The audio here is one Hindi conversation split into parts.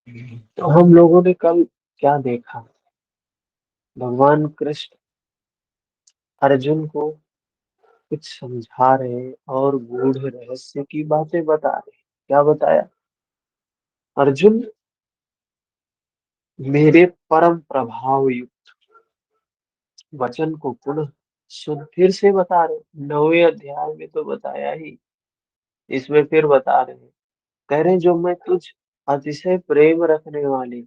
तो हम लोगों ने कल क्या देखा? भगवान कृष्ण अर्जुन को कुछ समझा रहे और गूढ़ रहस्य की बातें बता रहे। क्या बताया? अर्जुन, मेरे परम प्रभाव युक्त वचन को पुनः सुन। फिर से बता रहे, 9वें अध्याय में तो बताया ही, इसमें फिर बता रहे। कह रहे जो मैं तुझ अतिशय प्रेम रखने वाले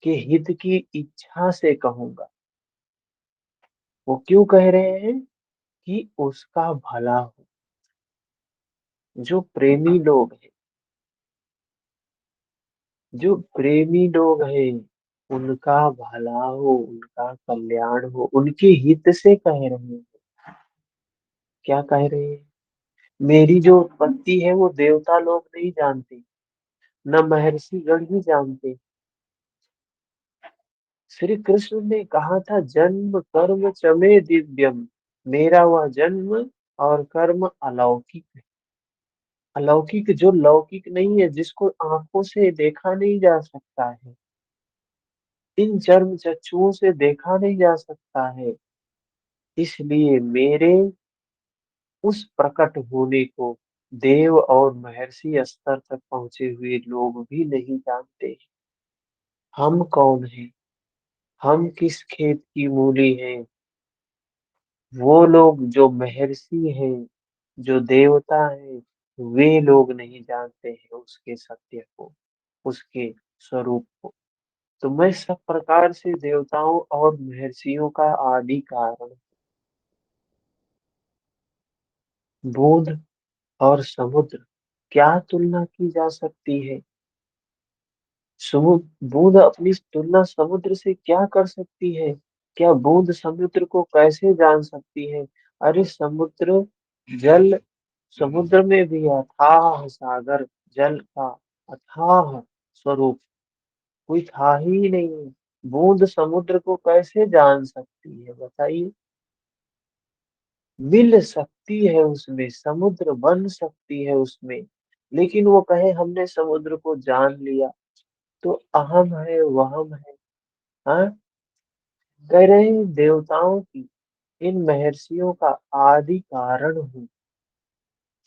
के हित की इच्छा से कहूंगा। वो क्यों कह रहे हैं? कि उसका भला हो। जो प्रेमी लोग हैं, जो प्रेमी लोग हैं, उनका भला हो, उनका कल्याण हो, उनके हित से कह रहे हैं। क्या कह रहे हैं? मेरी जो उत्पत्ति है वो देवता लोग नहीं जानते, न महर्षि गण ही जानते। श्री कृष्ण ने कहा था, जन्म कर्म चमे दिव्यम। मेरा वह जन्म और कर्म अलौकिक है। अलौकिक, जो लौकिक नहीं है, जिसको आंखों से देखा नहीं जा सकता है, इन चर्म चक्षुओं से देखा नहीं जा सकता है। इसलिए मेरे उस प्रकट होने को देव और महर्षि स्तर तक पहुंचे हुए लोग भी नहीं जानते। हम कौन हैं? हम किस खेत की मूली हैं? वो लोग जो महर्षि हैं, जो देवता हैं, वे लोग नहीं जानते हैं उसके सत्य को, उसके स्वरूप को। तो मैं सब प्रकार से देवताओं और महर्षियों का आदि कारण। बूंद और समुद्र, क्या तुलना की जा सकती है? समुद्र, बूंद अपनी तुलना समुद्र से क्या कर सकती है? क्या बूंद समुद्र को कैसे जान सकती है? अरे समुद्र, जल, समुद्र में भी अथाह सागर जल का अथाह स्वरूप कोई था ही नहीं। बूंद समुद्र को कैसे जान सकती है, बताइए? मिल सकती है उसमें, समुद्र बन सकती है उसमें, लेकिन वो कहे हमने समुद्र को जान लिया, तो अहम है, वहम है। हाँ, कह रहे हैं देवताओं की, इन महर्षियों का आदि कारण हूँ।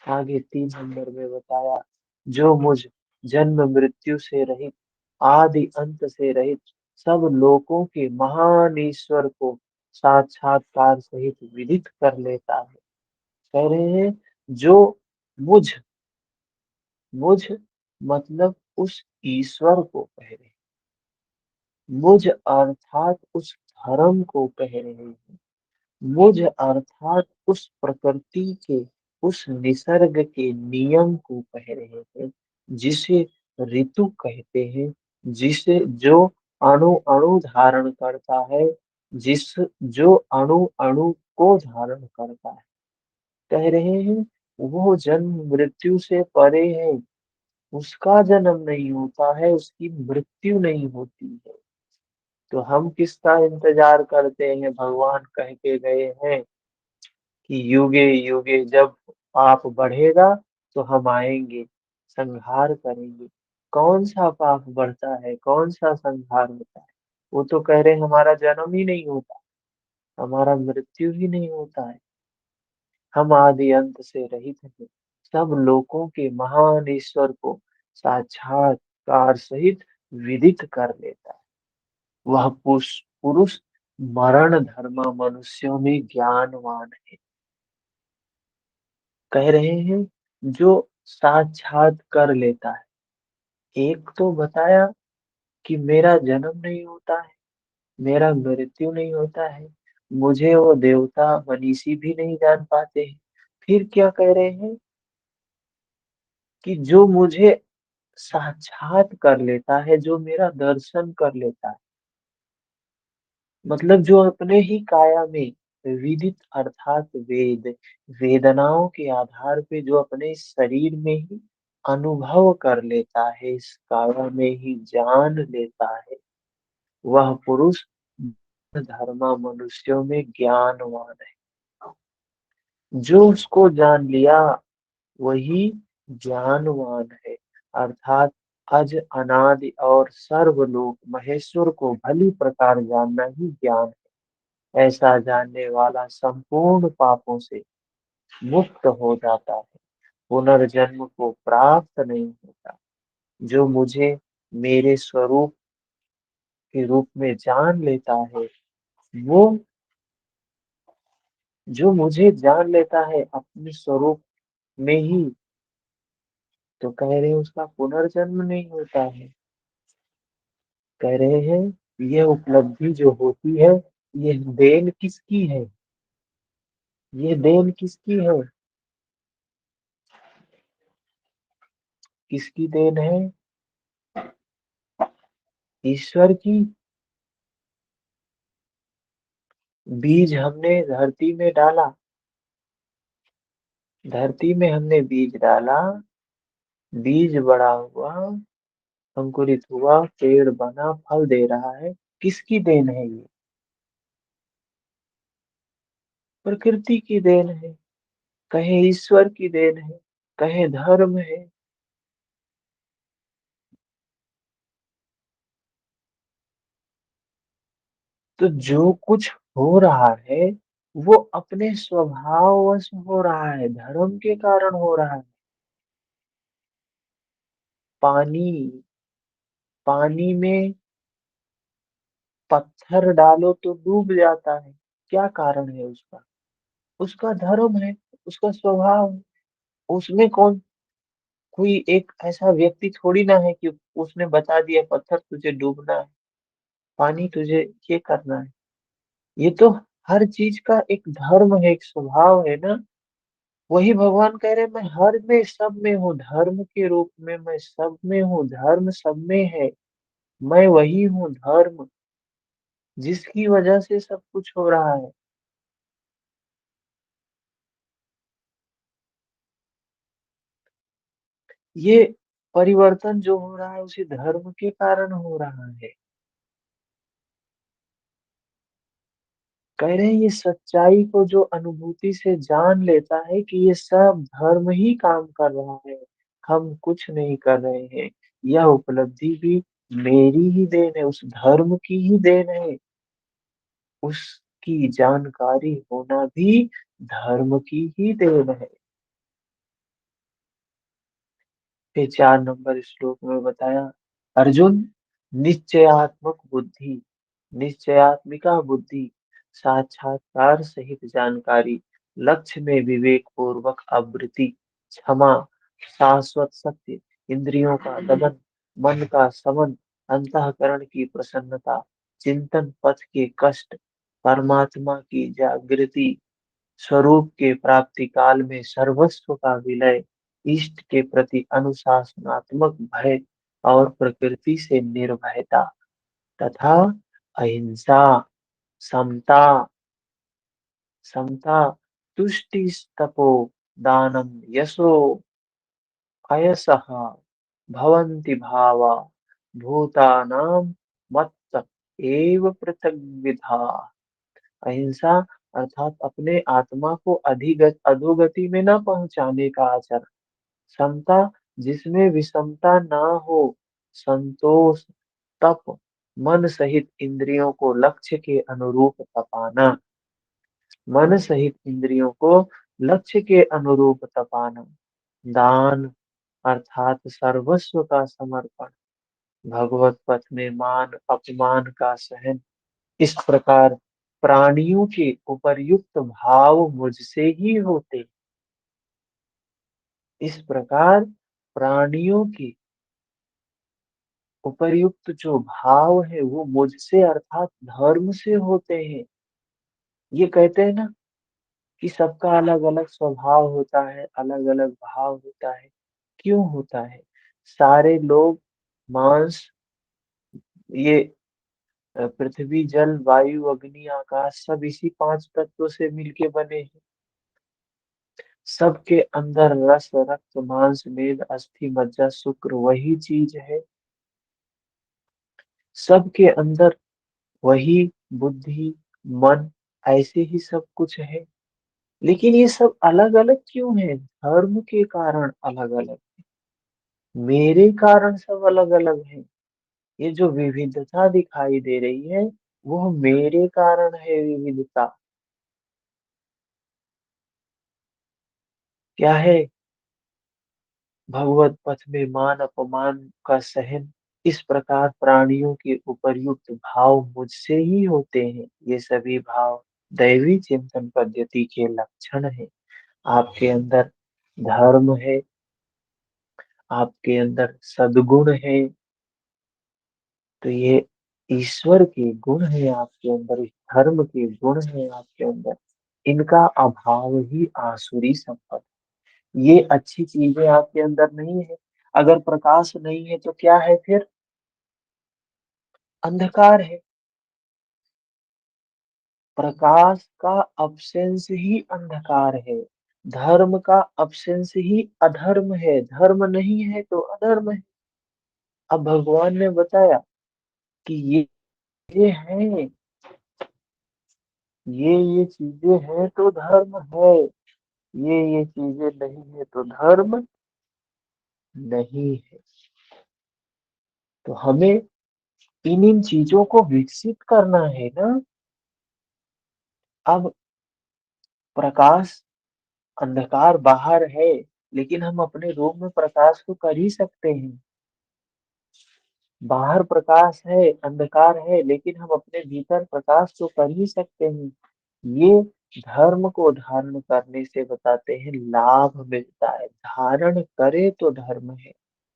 आगे 3 नंबर में बताया, जो मुझ जन्म मृत्यु से रहित, आदि अंत से रहित, सब लोकों के महान ईश्वर को साक्षात्कार सहित विदित कर लेता है। कह रहे हैं जो मुझ, मुझ मतलब उस ईश्वर को कह रहे हैं, मुझ अर्थात उस धर्म को कह रहे हैं, मुझ अर्थात उस प्रकृति के, उस निसर्ग के नियम को कह रहे हैं, जिसे ऋतु कहते हैं, जिसे जो अणु अणु धारण करता है, जिस जो अणु अणु को धारण करता है। कह रहे हैं वो जन्म मृत्यु से परे है, उसका जन्म नहीं होता है, उसकी मृत्यु नहीं होती है। तो हम किसका इंतजार करते हैं? भगवान कह के गए हैं कि युगे युगे जब पाप बढ़ेगा तो हम आएंगे, संहार करेंगे। कौन सा पाप बढ़ता है, कौन सा संहार होता है? वो तो कह रहे हैं हमारा जन्म ही नहीं होता, हमारा मृत्यु ही नहीं होता है, हम आदि अंत से रहित हैं। सब लोगों के महान ईश्वर को साक्षात्कार सहित विदित कर लेता है। वह पुरुष पुरुष मरण धर्मा मनुष्यों में ज्ञानवान है। कह रहे हैं जो साक्षात कर लेता है। एक तो बताया कि मेरा जन्म नहीं होता है, मेरा मृत्यु नहीं होता है, मुझे वो देवता मनीषी भी नहीं जान पाते हैं। फिर क्या कह रहे हैं? कि जो मुझे साक्षात कर लेता है, जो मेरा दर्शन कर लेता है, मतलब जो अपने ही काया में विदित अर्थात वेद, वेदनाओं के आधार पे जो अपने शरीर में ही अनुभव कर लेता है, इस काया में ही जान लेता है, वह पुरुष धर्मा मनुष्यों में ज्ञानवान है। जो उसको जान लिया वही ज्ञानवान है, अर्थात अज अनादि और सर्वलोक महेश्वर को भली प्रकार जानना ही ज्ञान है। ऐसा जानने वाला संपूर्ण पापों से मुक्त हो जाता है, पुनर्जन्म को प्राप्त नहीं होता। जो मुझे मेरे स्वरूप के रूप में जान लेता है, वो जो मुझे जान लेता है अपने स्वरूप में ही, तो कह रहे हैं उसका पुनर्जन्म नहीं होता है। कह रहे हैं ये उपलब्धि जो होती है, ये देन किसकी है? ये देन किसकी है? किसकी देन है? ईश्वर की। बीज हमने धरती में डाला, धरती में हमने बीज डाला, बीज बड़ा हुआ, अंकुरित हुआ, पेड़ बना, फल दे रहा है। किसकी देन है ये? प्रकृति की देन है, कहे ईश्वर की देन है, कहे धर्म है। तो जो कुछ हो रहा है वो अपने स्वभाववश हो रहा है, धर्म के कारण हो रहा है। पानी, पानी में पत्थर डालो तो डूब जाता है। क्या कारण है उसका? उसका धर्म है, उसका स्वभाव है। उसमें कौन, कोई एक ऐसा व्यक्ति थोड़ी ना है कि उसने बता दिया पत्थर तुझे डूबना है, पानी तुझे ये करना है। ये तो हर चीज का एक धर्म है, एक स्वभाव है ना। वही भगवान कह रहे हैं, मैं हर में सब में हूँ, धर्म के रूप में मैं सब में हूँ, धर्म सब में है। मैं वही हूँ धर्म, जिसकी वजह से सब कुछ हो रहा है। ये परिवर्तन जो हो रहा है उसी धर्म के कारण हो रहा है। कह रहे हैं ये सच्चाई को जो अनुभूति से जान लेता है कि ये सब धर्म ही काम कर रहा है, हम कुछ नहीं कर रहे हैं। यह उपलब्धि भी मेरी ही देन है, उस धर्म की ही देन है। उसकी जानकारी होना भी धर्म की ही देन है। फिर 4 नंबर श्लोक में बताया, अर्जुन, निश्चयात्मक बुद्धि, निश्चयात्मिका बुद्धि, साक्षात्कार सहित जानकारी, लक्ष्य में विवेक पूर्वक आवृत्ति, क्षमा, शाश्वत सत्य, इंद्रियों का दमन, मन का समन, अंतःकरण की प्रसन्नता, चिंतन पथ के कष्ट, परमात्मा की जागृति, स्वरूप के प्राप्ति काल में सर्वस्व का विलय, इष्ट के प्रति अनुशासनात्मक भय और प्रकृति से निर्भयता, तथा अहिंसा, समता, समता, तुष्टि, तपो, दानम, यशो, अयसः भवन्ति भावा, भूतानां मत्त एव पृथग्विधा। अहिंसा अर्थात अपने आत्मा को अधिगत अधोगति में न पहुंचाने का आचरण। समता, जिसमें विषमता ना हो। संतोष, तप, मन सहित इंद्रियों को लक्ष्य के अनुरूप तपाना, मन सहित इंद्रियों को लक्ष्य के अनुरूप तपाना। दान अर्थात सर्वस्व का समर्पण, भगवत पथ में मान अपमान का सहन। इस प्रकार प्राणियों के उपर्युक्त भाव मुझसे ही होते। इस प्रकार प्राणियों के उपर्युक्त जो भाव है वो मुझसे अर्थात धर्म से होते हैं। ये कहते हैं ना कि सबका अलग अलग स्वभाव होता है, अलग अलग भाव होता है। क्यों होता है? सारे लोग मांस, ये पृथ्वी, जल, वायु, अग्नि, आकाश, सब इसी 5 तत्वों से मिलके बने हैं। सबके अंदर रस, रक्त, मांस, मेद, अस्थि, मज्जा, शुक्र वही चीज है। सबके अंदर वही बुद्धि, मन, ऐसे ही सब कुछ है। लेकिन ये सब अलग अलग क्यों है? धर्म के कारण अलग अलग। मेरे कारण सब अलग-अलग हैं। ये जो विविधता दिखाई दे रही है, वो मेरे कारण है विविधता। क्या है? भगवत पथ में मान-अपमान का सहन, इस प्रकार प्राणियों के उपर्युक्त भाव मुझसे ही होते हैं। ये सभी भाव दैवी चिंतन पद्धति के लक्षण हैं। आपके अंदर धर्म है, आपके अंदर सद्गुण है, तो ये ईश्वर के गुण है आपके अंदर, इस धर्म के गुण है आपके अंदर। इनका अभाव ही आसुरी संपद। ये अच्छी चीजें आपके अंदर नहीं है। अगर प्रकाश नहीं है तो क्या है फिर? अंधकार है। प्रकाश का अब्सेंस ही अंधकार है। धर्म का अब्सेंस ही अधर्म है। धर्म नहीं है तो अधर्म है। अब भगवान ने बताया कि ये है, ये चीजें हैं तो धर्म है। ये चीजें नहीं है तो धर्म नहीं है। तो हमें इन चीजों को विकसित करना है ना। अब प्रकाश, अंधकार बाहर है, लेकिन हम अपने रूम में प्रकाश तो कर ही सकते हैं। बाहर प्रकाश है, अंधकार है, लेकिन हम अपने भीतर प्रकाश तो कर ही सकते हैं। ये धर्म को धारण करने से बताते हैं लाभ मिलता है। धारण करे तो धर्म है,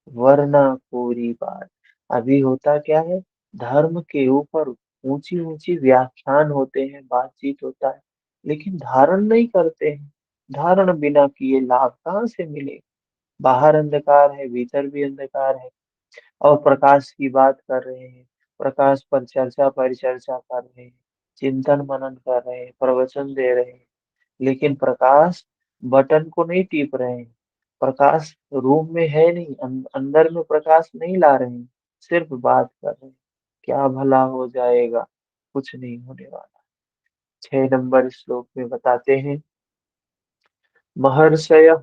वरना पूरी बात। अभी होता क्या है? धर्म के ऊपर ऊंची ऊंची व्याख्यान होते हैं, बातचीत होता है, लेकिन धारण नहीं करते हैं। धारण बिना किए लाभ कहाँ से मिले? बाहर अंधकार है, भीतर भी अंधकार है, और प्रकाश की बात कर रहे हैं। प्रकाश पर चर्चा परिचर्चा कर रहे हैं, चिंतन मनन कर रहे हैं, प्रवचन दे रहे हैं, लेकिन प्रकाश बटन को नहीं टीप रहे हैं। प्रकाश रूम में है नहीं, अंदर में प्रकाश नहीं ला रहे हैं, सिर्फ बात कर रहे हैं। क्या भला हो जाएगा? कुछ नहीं होने वाला। 6 नंबर श्लोक में बताते हैं, महर्षयः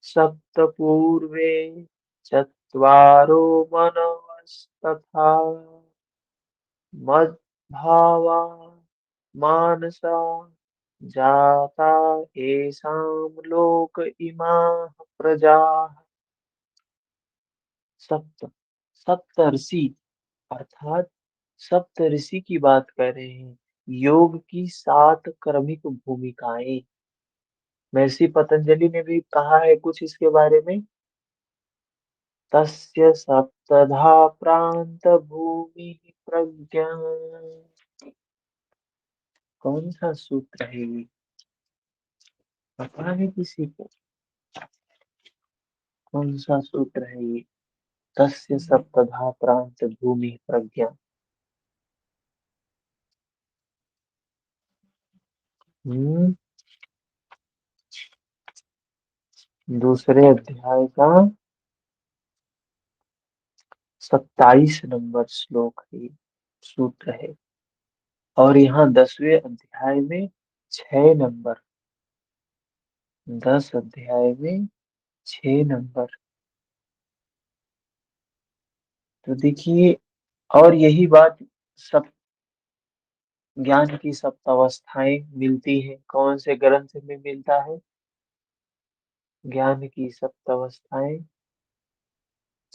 सप्त पूर्वे चत्वारो मनवस्तथा मद्भावा मानसा जाता येषां लोक इमाः प्रजाः। सप्त, सप्तर्षि अर्थात सप्तऋषि की बात कर रहे हैं। योग की 7 क्रमिक भूमिकाएं। महर्षि पतंजलि ने भी कहा है कुछ इसके बारे में। तस्य सप्तधा प्रांत भूमि प्रज्ञा। कौन सा सूत्र है ये? पता है किसी को? कौन सा सूत्र है ये? तस्य सप्तधा प्रांत भूमि प्रज्ञा। हम्म दूसरे अध्याय का 27 नंबर श्लोक है ये, सूत्र है। और यहाँ 10वें अध्याय में 6 नंबर, 10 अध्याय में 6 नंबर। तो देखिए, और यही बात सब ज्ञान की सप्तावस्थाएं मिलती है। कौन से ग्रंथ में मिलता है? ज्ञान की सप्तावस्थाएं,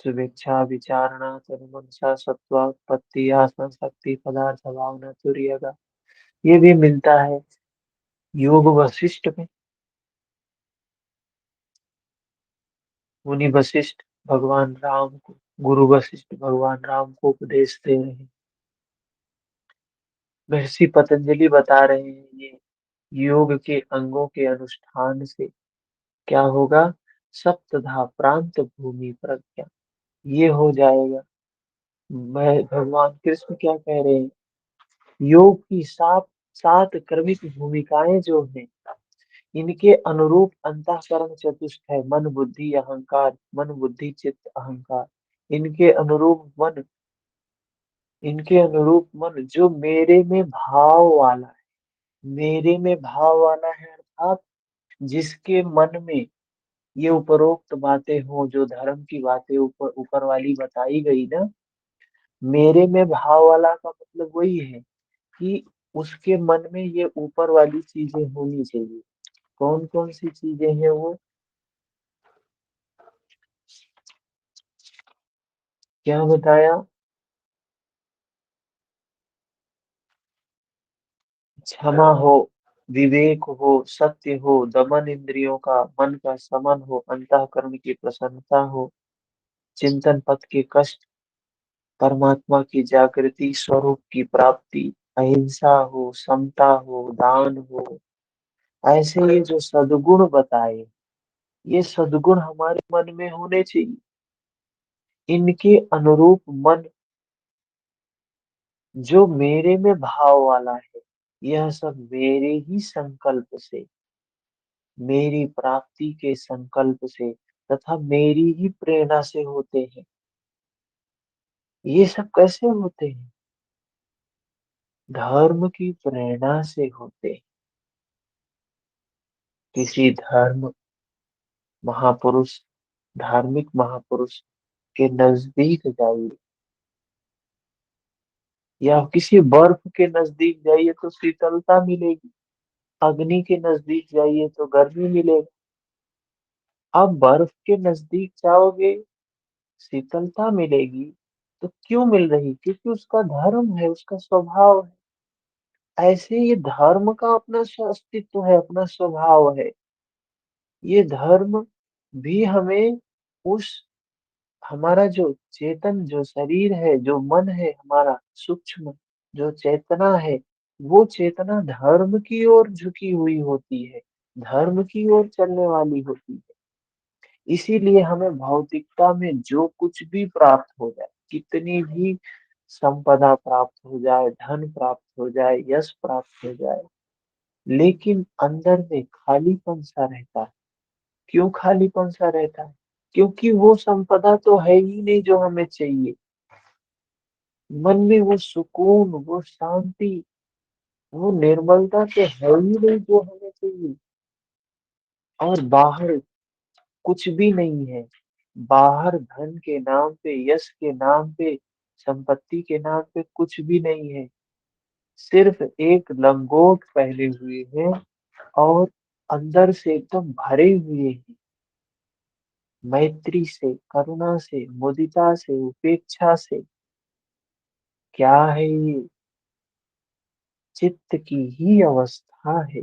शुभेच्छा विचारणा तन्मनसा सत्वात्पत्ति आसन शक्ति पदार्थ भावना तुर्य का, ये भी मिलता है योग वशिष्ठ में। मुनि वशिष्ठ भगवान राम को, गुरु वशिष्ठ भगवान राम को उपदेश दे रहे हैं। महर्षि पतंजलि बता रहे हैं ये योग के अंगों के अनुष्ठान से क्या होगा? सप्तधा प्रांत भूमि प्रज्ञा, ये हो जाएगा। मैं भगवान कृष्ण क्या कह रहे हैं? योग की 7 क्रमिक भूमिकाएं जो हैं, इनके अनुरूप अंतःकरण चतुष्ट है, मन बुद्धि अहंकार, मन बुद्धि चित्त अहंकार। इनके अनुरूप मन, इनके अनुरूप मन जो मेरे में भाव वाला है, मेरे में भाव वाला है, अर्थात जिसके मन में ये उपरोक्त बातें हो, जो धर्म की बातें ऊपर ऊपर वाली बताई गई ना, मेरे में भाव वाला का मतलब वही है कि उसके मन में ये ऊपर वाली चीजें होनी चाहिए। कौन कौन सी चीजें हैं वो? क्या बताया? क्षमा हो, विवेक हो, सत्य हो, दमन इंद्रियों का, मन का समन हो, अंतःकरण की प्रसन्नता हो, चिंतन पथ के कष्ट, परमात्मा की जागृति, स्वरूप की प्राप्ति, अहिंसा हो, समता हो, दान हो। ऐसे ये जो सद्गुण बताए, ये सद्गुण हमारे मन में होने चाहिए। इनके अनुरूप मन जो मेरे में भाव वाला है, यह सब मेरे ही संकल्प से, मेरी प्राप्ति के संकल्प से तथा मेरी ही प्रेरणा से होते हैं। ये सब कैसे होते हैं? धर्म की प्रेरणा से होते हैं। किसी धर्म महापुरुष, धार्मिक महापुरुष के नजदीक जाइए, या किसी बर्फ के नजदीक जाइए तो शीतलता मिलेगी, अग्नि के नजदीक जाइए तो गर्मी मिलेगी। आप बर्फ के नजदीक जाओगे, शीतलता मिलेगी, तो क्यों मिल रही? क्योंकि उसका धर्म है, उसका स्वभाव है। ऐसे ये धर्म का अपना अस्तित्व है, अपना स्वभाव है। ये धर्म भी हमें उस, हमारा जो चेतन, जो शरीर है, जो मन है हमारा सूक्ष्म, जो चेतना है, वो चेतना धर्म की ओर झुकी हुई होती है, धर्म की ओर चलने वाली होती है। इसीलिए हमें भौतिकता में जो कुछ भी प्राप्त हो जाए, कितनी भी संपदा प्राप्त हो जाए, धन प्राप्त हो जाए, यश प्राप्त हो जाए, लेकिन अंदर में खालीपन सा रहता है। क्यों खालीपन सा रहता है? क्योंकि वो संपदा तो है ही नहीं जो हमें चाहिए। मन में वो सुकून, वो शांति, वो निर्मलता तो है ही नहीं जो हमें चाहिए। और बाहर कुछ भी नहीं है। बाहर धन के नाम पे, यश के नाम पे, संपत्ति के नाम पे कुछ भी नहीं है। सिर्फ एक लंगोट पहने हुए हैं और अंदर से एकदम भरे हुए हैं, मैत्री से, करुणा से, मुदिता से, उपेक्षा से। क्या है ये? चित्त की ही अवस्था है,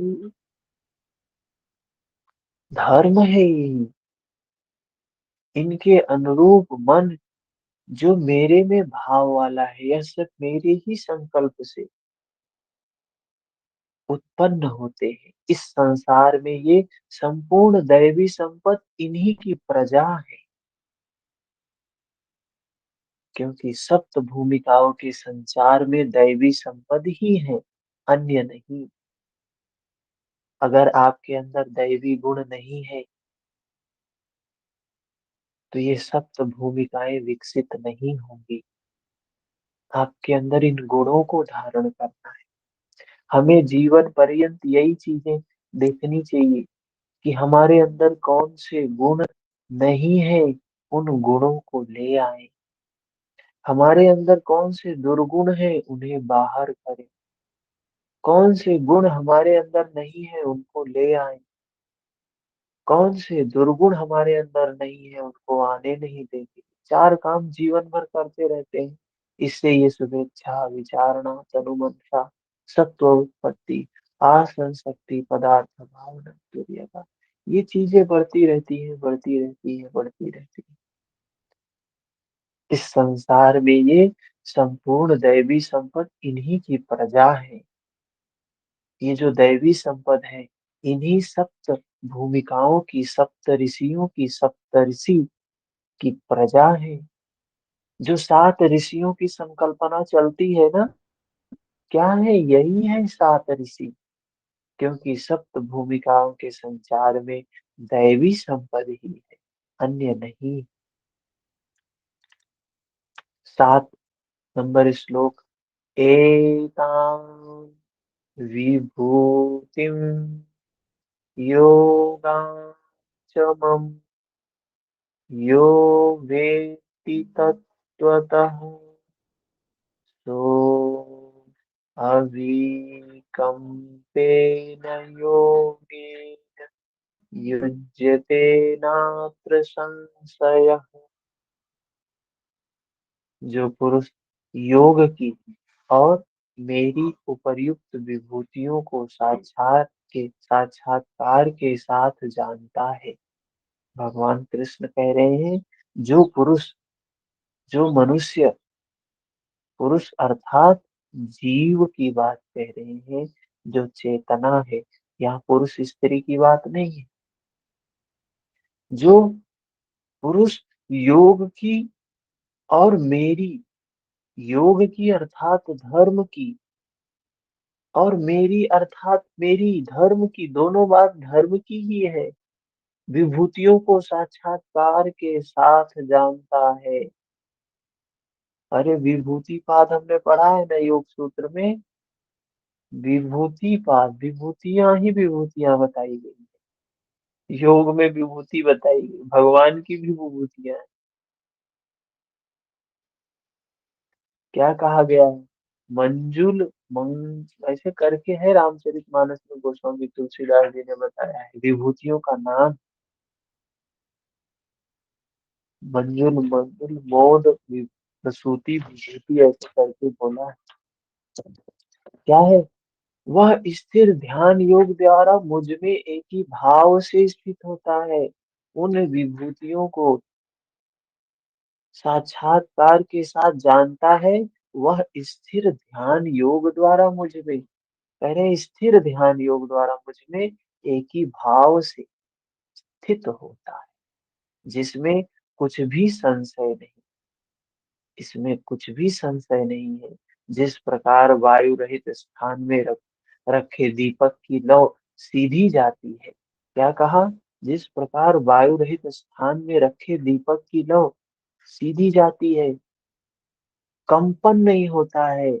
धर्म है यही। इनके अनुरूप मन जो मेरे में भाव वाला है, यह सब मेरे ही संकल्प से उत्पन्न होते हैं। इस संसार में ये संपूर्ण दैवी संपत्ति इन्हीं की प्रजा है, क्योंकि सप्त भूमिकाओं के संचार में दैवी संपत्ति ही है, अन्य नहीं। अगर आपके अंदर दैवी गुण नहीं है, तो ये सप्त भूमिकाएं विकसित नहीं होंगी। आपके अंदर इन गुणों को धारण करना है। हमें जीवन पर्यंत यही चीजें देखनी चाहिए कि हमारे अंदर कौन से गुण नहीं है, उन गुणों को ले आए। हमारे अंदर कौन से दुर्गुण है, उन्हें बाहर करें। कौन से गुण हमारे अंदर नहीं है, उनको ले आए। कौन से दुर्गुण हमारे अंदर नहीं है, उनको आने नहीं देंगे। चार काम जीवन भर करते रहते हैं। इससे ये शुभेच्छा, विचारणा, तनुमनसा, सत्व उत्पत्ति, आसन शक्ति, पदार्थ भावना, तुर्यता, ये चीजें बढ़ती रहती हैं, बढ़ती रहती हैं, बढ़ती रहती हैं। इस संसार में ये संपूर्ण दैवी संपद इन्हीं की प्रजा है। ये जो दैवी संपद है, इन्हीं सप्त भूमिकाओं की, सप्त ऋषियों की, सप्तऋषि की प्रजा है। जो सात ऋषियों की संकल्पना चलती है ना, क्या है? यही है सात ऋषि। क्योंकि सप्त भूमिकाओं के संचार में दैवी संपद ही है, अन्य नहीं। 7 नंबर श्लोक। एतां विभूतिं योगां च मम यो वेत्ति तत्त्वतः सो अविकम्पेन योगेन युज्यते नात्र संशयः। जो पुरुष योग की और मेरी उपर्युक्त विभूतियों को साक्षात्कार के साथ जानता है। भगवान कृष्ण कह रहे हैं, जो पुरुष, जो मनुष्य, पुरुष अर्थात जीव की बात कह रहे हैं, जो चेतना है। यहाँ पुरुष स्त्री की बात नहीं है। जो पुरुष योग की और मेरी, योग की अर्थात धर्म की, और मेरी अर्थात मेरी धर्म की, दोनों बात धर्म की ही है, विभूतियों को साक्षात्कार के साथ जानता है। अरे विभूति पाद हमने पढ़ा है ना योग सूत्र में। विभूति पाद, विभूतियां ही विभूतियां बताई गई। योग में विभूति बताई गई, भगवान की भी विभूतियां हैं। क्या कहा गया है? मंजुल ऐसे करके है रामचरितमानस में, गोस्वामी तुलसीदास जी ने बताया है विभूतियों का नाम। मंजुल मंजुल मोद प्रसूति विभूति, ऐसे करके बोला है। क्या है? वह स्थिर ध्यान योग द्वारा मुझ में एक ही भाव से स्थित होता है। उन विभूतियों को साक्षात्कार के साथ जानता है। वह स्थिर ध्यान योग द्वारा मुझ में, कह रहे हैं, स्थिर ध्यान योग द्वारा मुझ में एक ही भाव से स्थित होता है, जिसमें कुछ भी संशय नहीं, इसमें कुछ भी संशय नहीं है। जिस प्रकार वायु रहित स्थान में रखे दीपक की लौ सीधी जाती है। क्या कहा? जिस प्रकार वायु रहित स्थान में रखे दीपक की लौ सीधी जाती है, कंपन नहीं होता है,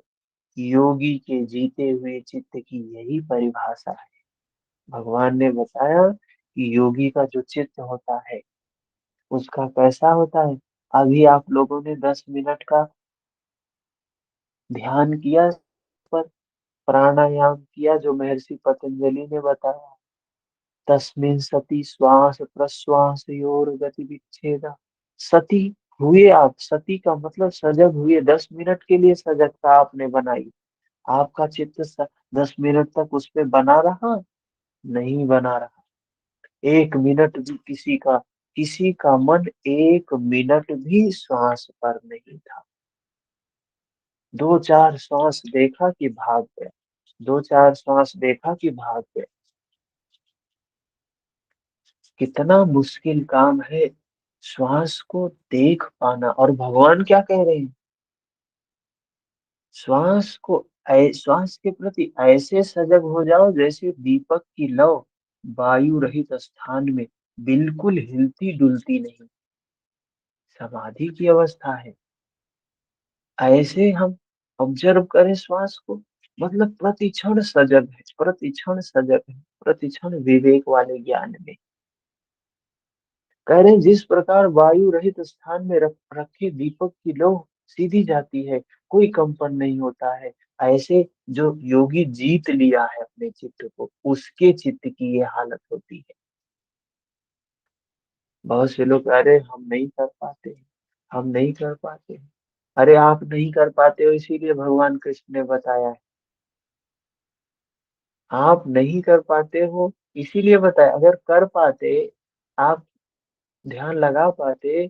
योगी के जीते हुए चित्त की यही परिभाषा है। भगवान ने बताया कि योगी का जो चित्त होता है, उसका कैसा होता है। अभी आप लोगों ने 10 मिनट का ध्यान किया, पर प्राणायाम किया, जो महर्षि पतंजलि ने बताया। तस्मिन सति श्वास प्रश्वास योर गति विच्छेद। सती हुए आप, सती का मतलब सजग हुए, 10 मिनट के लिए सजगता आपने बनाई। आपका चित्त 10 मिनट तक उस पे बना रहा? नहीं बना रहा। 1 मिनट भी किसी का मन 1 मिनट भी श्वास पर नहीं था। 2-4 श्वास देखा कि भाग गया, 2-4 श्वास देखा कि भाग गया। कितना मुश्किल काम है श्वास को देख पाना। और भगवान क्या कह रहे हैं? श्वास को, श्वास के प्रति ऐसे सजग हो जाओ जैसे दीपक की लौ वायु रहित स्थान में बिल्कुल हिलती डुलती नहीं, समाधि की अवस्था है। ऐसे हम ऑब्जर्व करें श्वास को, मतलब प्रतिक्षण सजग है, प्रतिक्षण सजग है, प्रतिक्षण विवेक वाले ज्ञान में। कह रहे हैं, जिस प्रकार वायु रहित स्थान में रखे दीपक की लौ सीधी जाती है, कोई कंपन नहीं होता है, ऐसे जो योगी जीत लिया है अपने चित्त को, उसके चित्त की ये हालत होती है। बहुत से लोग, अरे हम नहीं कर पाते हैं, हम नहीं कर पाते हैं। अरे आप नहीं कर पाते हो इसीलिए भगवान कृष्ण ने बताया है। आप नहीं कर पाते हो इसीलिए बताया, अगर कर पाते, आप ध्यान लगा पाते,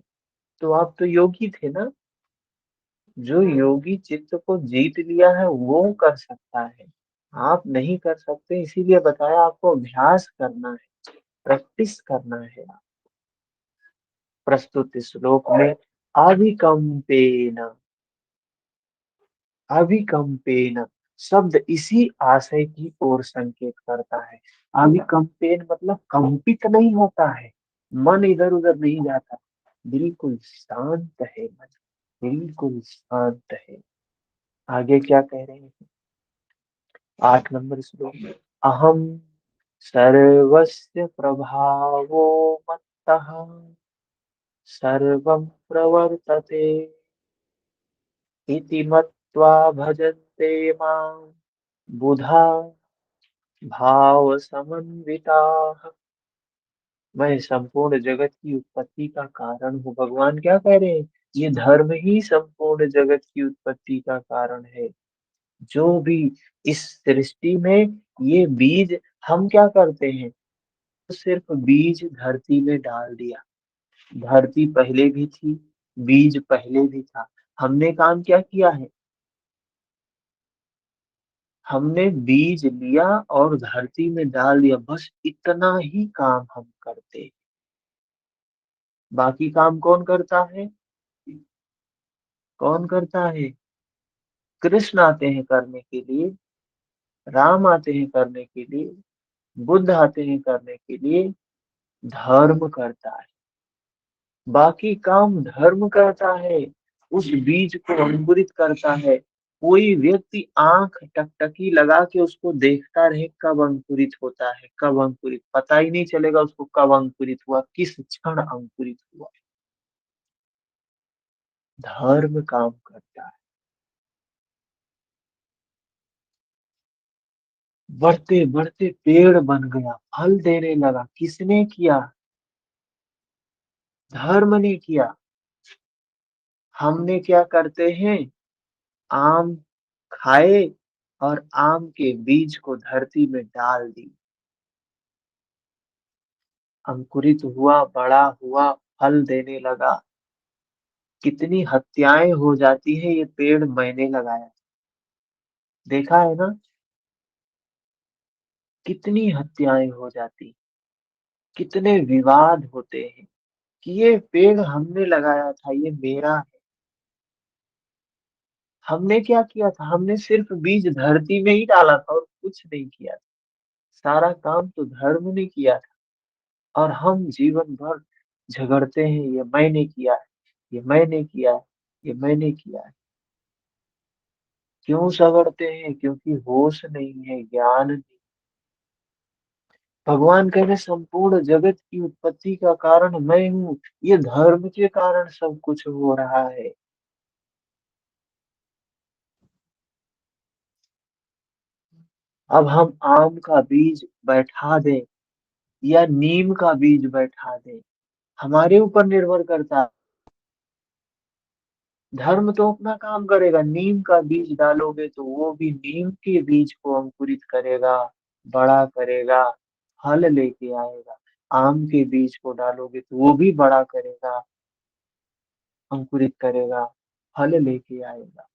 तो आप तो योगी थे ना। जो योगी चित्त को जीत लिया है वो कर सकता है। आप नहीं कर सकते इसीलिए बताया, आपको अभ्यास करना है, प्रैक्टिस करना है। प्रस्तुत श्लोक में अभिकम्पेन, अभिकम्पेन शब्द इसी आशय की ओर संकेत करता है। अभिकम्पेन मतलब कंपित नहीं होता है, मन इधर उधर नहीं जाता, बिल्कुल शांत है मन, बिल्कुल शांत है। आगे क्या कह रहे हैं? 8 नंबर श्लोक में, अहम सर्वस्य प्रभावो मत्तः सर्वं प्रवर्तते इति मत्वा भजन्ते मां बुधा भावसमन्विताः। मैं संपूर्ण जगत की उत्पत्ति का कारण हूँ। भगवान क्या कह रहे हैं? ये धर्म ही संपूर्ण जगत की उत्पत्ति का कारण है। जो भी इस सृष्टि में ये बीज हम क्या करते हैं? तो सिर्फ बीज धरती में डाल दिया। धरती पहले भी थी, बीज पहले भी था। हमने काम क्या किया है? हमने बीज लिया और धरती में डाल दिया, बस इतना ही काम हम करते हैं। बाकी काम कौन करता है? कौन करता है? कृष्ण आते हैं करने के लिए, राम आते हैं करने के लिए, बुद्ध आते हैं करने के लिए। धर्म करता है, बाकी काम धर्म करता है। उस बीज को अंकुरित करता है। कोई व्यक्ति आंख टकटकी लगा के उसको देखता रहे, कब अंकुरित होता है, कब अंकुरित, पता ही नहीं चलेगा उसको कब अंकुरित हुआ, किस क्षण अंकुरित हुआ। धर्म काम करता है। बढ़ते बढ़ते पेड़ बन गया, फल देने लगा। किसने किया? धर्म ने किया। हमने क्या करते हैं? आम खाए और आम के बीज को धरती में डाल दी, अंकुरित हुआ, बड़ा हुआ, फल देने लगा। कितनी हत्याएं हो जाती है, ये पेड़ मैंने लगाया, देखा है ना? कितनी हत्याएं हो जाती, कितने विवाद होते हैं कि ये पेड़ हमने लगाया था, ये मेरा है। हमने क्या किया था? हमने सिर्फ बीज धरती में ही डाला था और कुछ नहीं किया था। सारा काम तो धर्म ने किया था। और हम जीवन भर झगड़ते हैं, ये मैंने किया है, ये मैंने किया है, ये मैंने किया है। क्यों झगड़ते हैं? क्योंकि होश नहीं है, ज्ञान नहीं। भगवान कह रहे संपूर्ण जगत की उत्पत्ति का कारण मैं हूँ। ये धर्म के कारण सब कुछ हो रहा है। अब हम आम का बीज बैठा दें या नीम का बीज बैठा दें, हमारे ऊपर निर्भर करता है। धर्म तो अपना काम करेगा। नीम का बीज डालोगे तो वो भी नीम के बीज को अंकुरित करेगा, बड़ा करेगा, फल लेके आएगा। आम के बीज को डालोगे तो वो भी बड़ा करेगा, अंकुरित करेगा, फल लेके आएगा।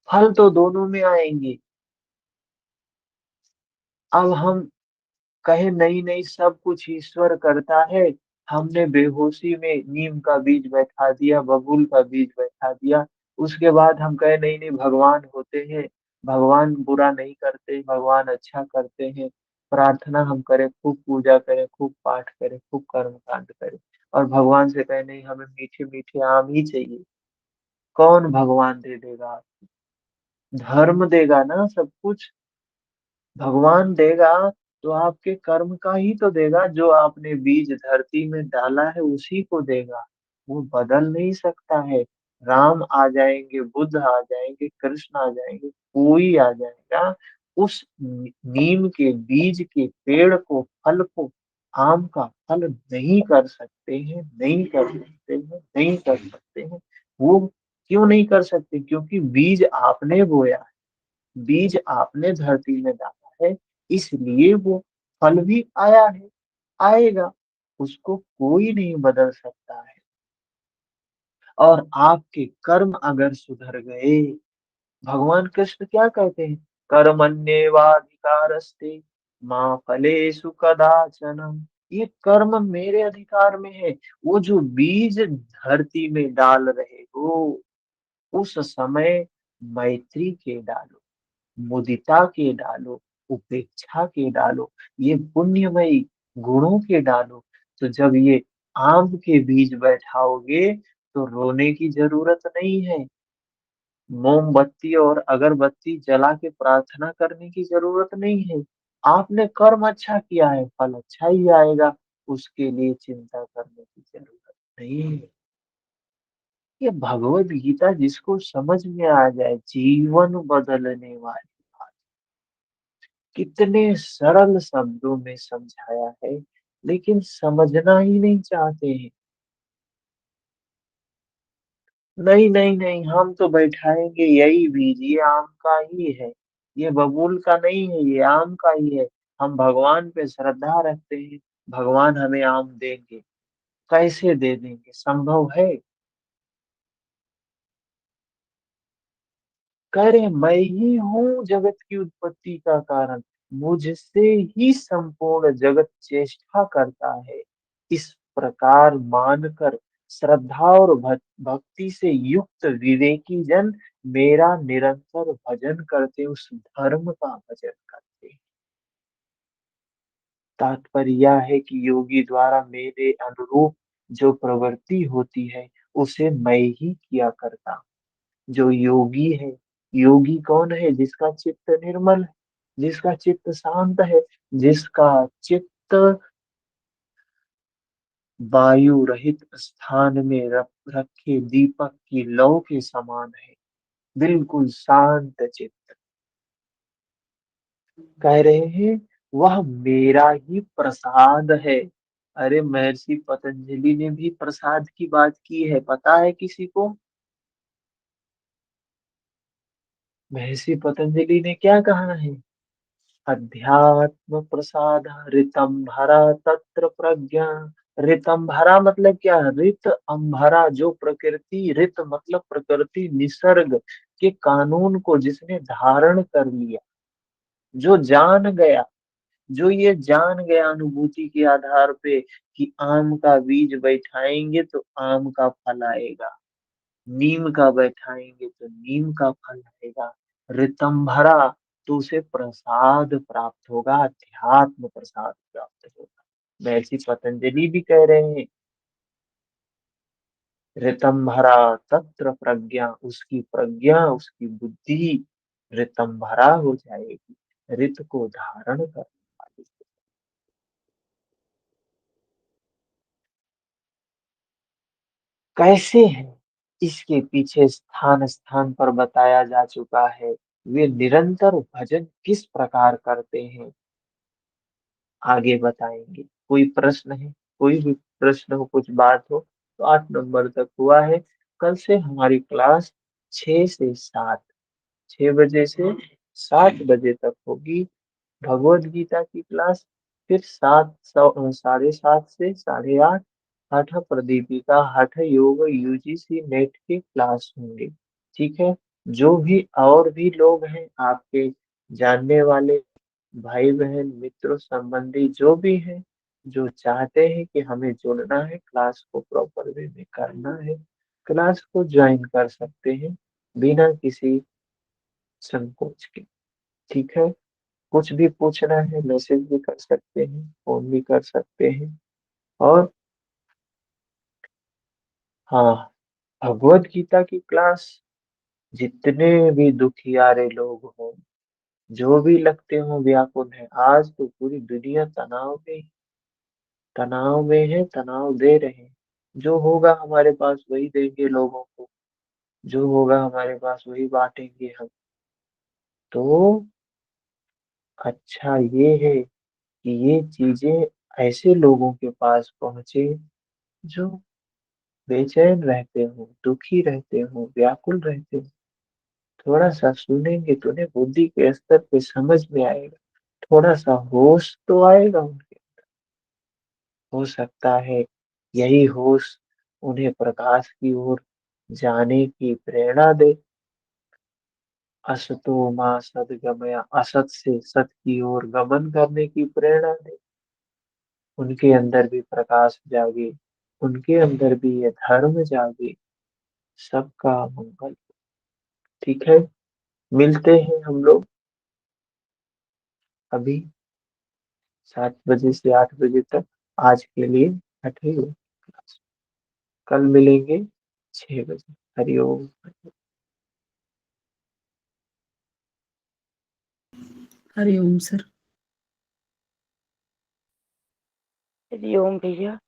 फल तो दोनों में आएंगे। अब हम कहे नहीं नहीं, सब कुछ ईश्वर करता है। हमने बेहोशी में नीम का बीज बैठा दिया, बबूल का बीज बैठा दिया। उसके बाद हम कहे नहीं नहीं, भगवान होते हैं, भगवान बुरा नहीं करते, भगवान अच्छा करते हैं। प्रार्थना हम करें, खूब पूजा करें, खूब पाठ करें, खूब कर्म कांड करें, और भगवान से कहे नहीं हमें मीठे मीठे आम ही चाहिए। कौन भगवान दे देगा? धर्म देगा ना सब कुछ। भगवान देगा तो आपके कर्म का ही तो देगा। जो आपने बीज धरती में डाला है उसी को देगा। वो बदल नहीं सकता है। राम आ जाएंगे, बुद्ध आ जाएंगे, कृष्ण आ जाएंगे, कोई आ जाएगा, उस नीम के बीज के पेड़ को, फल को, आम का फल नहीं कर सकते हैं, नहीं कर सकते हैं, नहीं कर सकते हैं। वो क्यों नहीं कर सकते? क्योंकि बीज आपने बोया, बीज आपने धरती में डाला है, इसलिए वो फल भी आया है, आएगा। उसको कोई नहीं बदल सकता है। और आपके कर्म अगर सुधर गए, भगवान कृष्ण क्या कहते हैं? कर्मण्येवाधिकारस्ते माँ फलेषु कदाचन। ये कर्म मेरे अधिकार में है। वो जो बीज धरती में डाल रहे हो, उस समय मैत्री के डालो, मुदिता के डालो, उपेक्षा के डालो, ये पुण्यमयी गुणों के डालो। तो जब ये आम के बीज बैठाओगे तो रोने की जरूरत नहीं है। मोमबत्ती और अगरबत्ती जला के प्रार्थना करने की जरूरत नहीं है। आपने कर्म अच्छा किया है, फल अच्छा ही आएगा। उसके लिए चिंता करने की जरूरत नहीं, ये भगवत गीता जिसको समझ में आ जाए, जीवन बदलने वाली बात, कितने सरल शब्दों में समझाया है, लेकिन समझना ही नहीं चाहते हैं। नहीं नहीं नहीं, हम तो बैठाएंगे यही बीज, ये आम का ही है, ये बबूल का नहीं है, ये आम का ही है। हम भगवान पे श्रद्धा रखते हैं, भगवान हमें आम देंगे। कैसे दे देंगे, संभव है? कह रहे मैं ही हूँ जगत की उत्पत्ति का कारण, मुझसे ही संपूर्ण जगत चेष्टा करता है। इस प्रकार मानकर श्रद्धा और भक्ति से युक्त विवेकी जन मेरा निरंतर भजन करते, उस धर्म का भजन करते। तात्पर्य यह है कि योगी द्वारा मेरे अनुरूप जो प्रवृत्ति होती है, उसे मैं ही किया करता। जो योगी है, योगी कौन है? जिसका चित्त निर्मल है, जिसका चित्त शांत है, जिसका चित्त वायु रहित स्थान में रखे दीपक की लौ के समान है, बिल्कुल शांत चित्त। कह रहे हैं वह मेरा ही प्रसाद है। अरे महर्षि पतंजलि ने भी प्रसाद की बात की है, पता है किसी को? महर्षि पतंजलि ने क्या कहा है? अध्यात्म प्रसाद ऋतंभरा तत्र प्रज्ञा। ऋतंभरा मतलब क्या? ऋत अंभरा, जो प्रकृति, ऋत मतलब प्रकृति, निसर्ग के कानून को जिसने धारण कर लिया, जो जान गया, जो ये जान गया अनुभूति के आधार पे कि आम का बीज बैठाएंगे तो आम का फल आएगा, नीम का बैठाएंगे तो नीम का फल आएगा, ऋतंभरा, तो उसे प्रसाद प्राप्त होगा, अध्यात्म प्रसाद प्राप्त होगा। महर्षि पतंजलि भी कह रहे हैं ऋतंभरा तत्र प्रज्ञा, उसकी प्रज्ञा, उसकी बुद्धि ऋतंभरा हो जाएगी, ऋत को धारण करने वाली। कैसे है, इसके पीछे स्थान स्थान पर बताया जा चुका है। वे निरंतर भजन किस प्रकार करते हैं, आगे बताएंगे। कोई प्रश्न है? कोई भी प्रश्न हो, कुछ बात हो तो 8 नंबर तक हुआ है। कल से हमारी क्लास 6 से 7, 6 बजे से 7 बजे तक होगी भगवत गीता की क्लास। फिर 7, 7:30 से 8:30 हठ प्रदीपिका, हठ योग यूजीसी नेट के क्लास होंगे। ठीक है? जो भी और भी लोग हैं आपके जानने वाले, भाई बहन मित्रों संबंधी जो भी हैं, जो चाहते हैं कि हमें जुड़ना है, क्लास को प्रॉपर वे में करना है, क्लास को ज्वाइन कर सकते हैं बिना किसी संकोच के। ठीक है? कुछ भी पूछना है मैसेज भी कर सकते हैं, फोन भी कर सकते हैं। और हाँ, भगवत गीता की क्लास जितने भी दुखियारे लोग हों, जो भी लगते हो व्याकुल है, आज तो पूरी दुनिया तनाव में है, तनाव दे रहे हैं। जो होगा हमारे पास वही देंगे लोगों को, जो होगा हमारे पास वही बांटेंगे हम। तो अच्छा ये है कि ये चीजें ऐसे लोगों के पास पहुंचे जो बेचैन रहते हो, दुखी रहते हो, व्याकुल रहते हो। थोड़ा सा सुनेंगे तो उन्हें बुद्धि के स्तर पे समझ में आएगा, थोड़ा सा होश तो आएगा उनके। हो सकता है यही होश उन्हें प्रकाश की ओर जाने की प्रेरणा दे। असतो माँ सद्गमया, असत से सत की ओर गमन करने की प्रेरणा दे। उनके अंदर भी प्रकाश जागे, उनके अंदर भी ये धर्म जागे। सबका मंगल। ठीक है? मिलते हैं हम लोग अभी 7 बजे से 8 बजे तक। आज के लिए हटे हुए, कल मिलेंगे 6 बजे। हरिओम। हरिओम सर। हरिओम भैया।